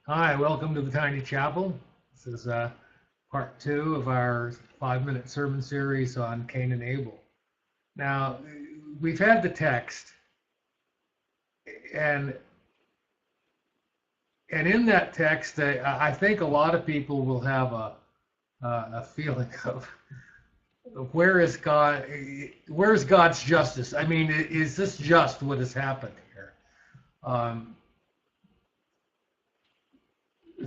Hi, welcome to the Tiny Chapel. This is part two of our 5-minute sermon series on Cain and Abel. Now, we've had the text, and in that text, I think a lot of people will have a feeling of where is God? Where is God's justice? I mean, is this just what has happened here? Um,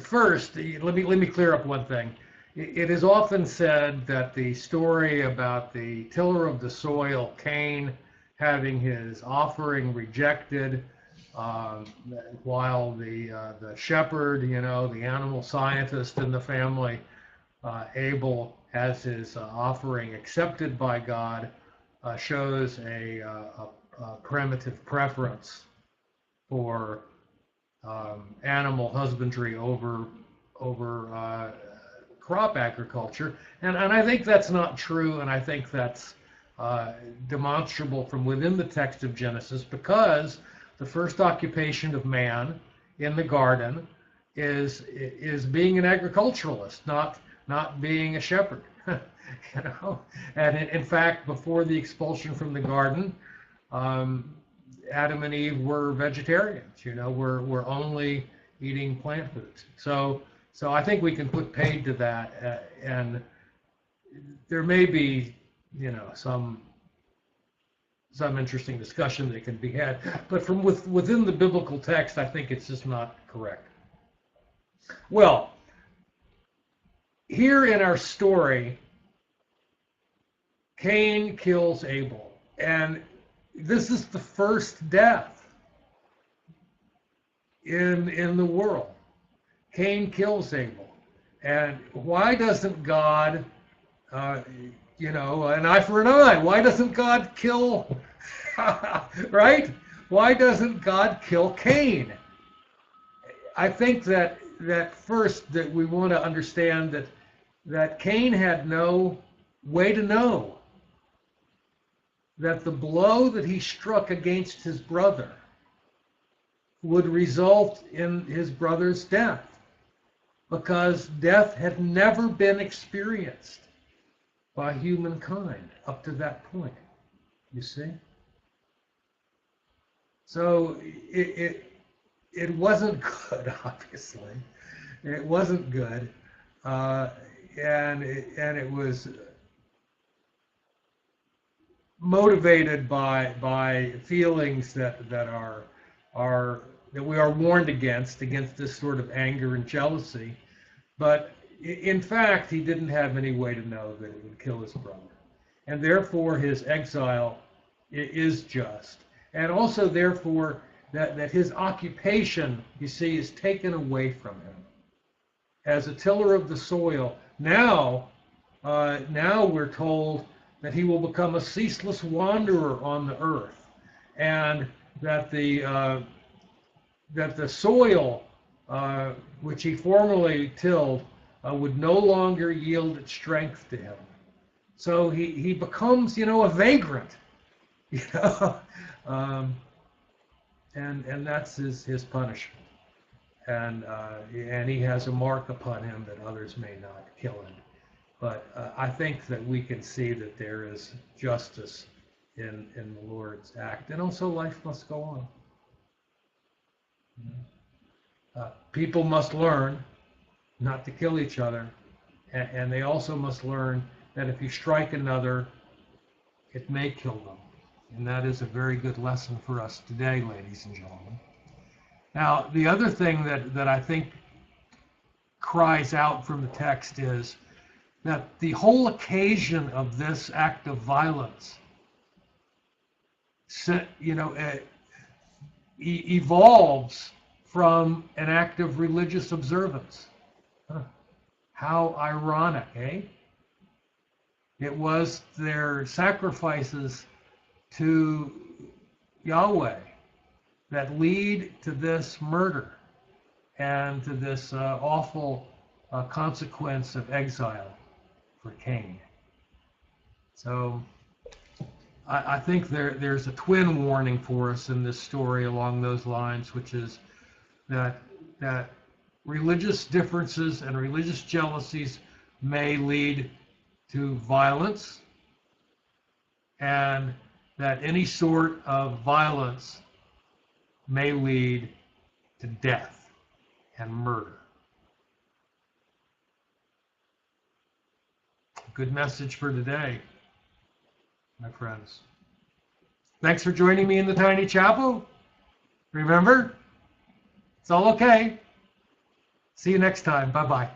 First, let me clear up one thing. It is often said that the story about the tiller of the soil, Cain, having his offering rejected, um, while the shepherd, the animal scientist in the family, Abel, has his offering accepted by God, shows a primitive preference for animal husbandry over crop agriculture, and I think that's not true, and I think that's demonstrable from within the text of Genesis, because the first occupation of man in the garden is being an agriculturalist, not being a shepherd. And in fact, before the expulsion from the garden, um, Adam and Eve were vegetarians. We're only eating plant foods. So I think we can put paid to that, and there may be, some interesting discussion that can be had. But from within the biblical text, I think it's just not correct. Well, here in our story, Cain kills Abel, and this is the first death in the world. Cain kills Abel. And why doesn't God, an eye for an eye? Why doesn't God kill, right? Why doesn't God kill Cain? I think that first that we want to understand that Cain had no way to know that the blow that he struck against his brother would result in his brother's death, because death had never been experienced by humankind up to that point, you see? So it wasn't good, obviously. It wasn't good, and it was motivated by feelings that we are warned against this sort of anger and jealousy. But in fact, he didn't have any way to know that it would kill his brother, and therefore his exile is just, and also therefore that his occupation, you see, is taken away from him as a tiller of the soil. Now we're told that he will become a ceaseless wanderer on the earth, and that the soil which he formerly tilled would no longer yield its strength to him. So he becomes, a vagrant, you know, um, and that's his punishment. And he has a mark upon him that others may not kill him. But I think that we can see that there is justice in the Lord's act, and also life must go on. People must learn not to kill each other, and they also must learn that if you strike another, it may kill them. And that is a very good lesson for us today, ladies and gentlemen. Now, the other thing that I think cries out from the text is that the whole occasion of this act of violence, evolves from an act of religious observance. How ironic, eh? It was their sacrifices to Yahweh that lead to this murder and to this awful consequence of exile for Cain. So I think there's a twin warning for us in this story along those lines, which is that religious differences and religious jealousies may lead to violence, and that any sort of violence may lead to death and murder. Good message for today, my friends. Thanks for joining me in the Tiny Chapel. Remember, it's all okay. See you next time. Bye-bye.